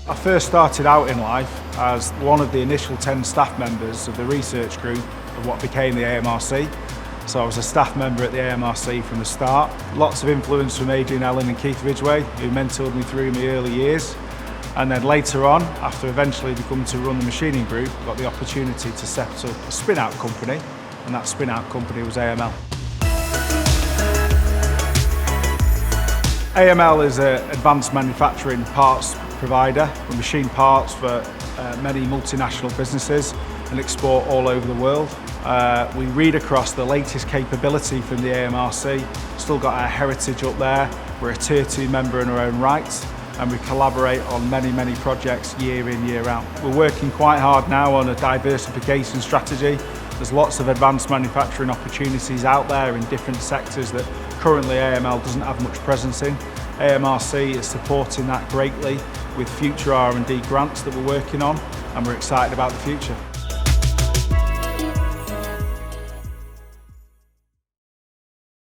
I first started out in life as one of the initial 10 staff members of the research group of what became the AMRC. So I was a staff member at the AMRC from the start. Lots of influence from Adrian Ellen and Keith Ridgway, who mentored me through my early years. And then later on, after eventually becoming to run the machining group, I got the opportunity to set up a spin-out company, and that spin-out company was AML. AML is an advanced manufacturing parts provider. We machine parts for many multinational businesses and export all over the world. We read across the latest capability from the AMRC, still got our heritage up there. We're a Tier 2 member in our own right, and we collaborate on many projects year in, year out. We're working quite hard now on a diversification strategy. There's lots of advanced manufacturing opportunities out there in different sectors that currently AML doesn't have much presence in. AMRC is supporting that greatly with future R&D grants that we're working on, and we're excited about the future.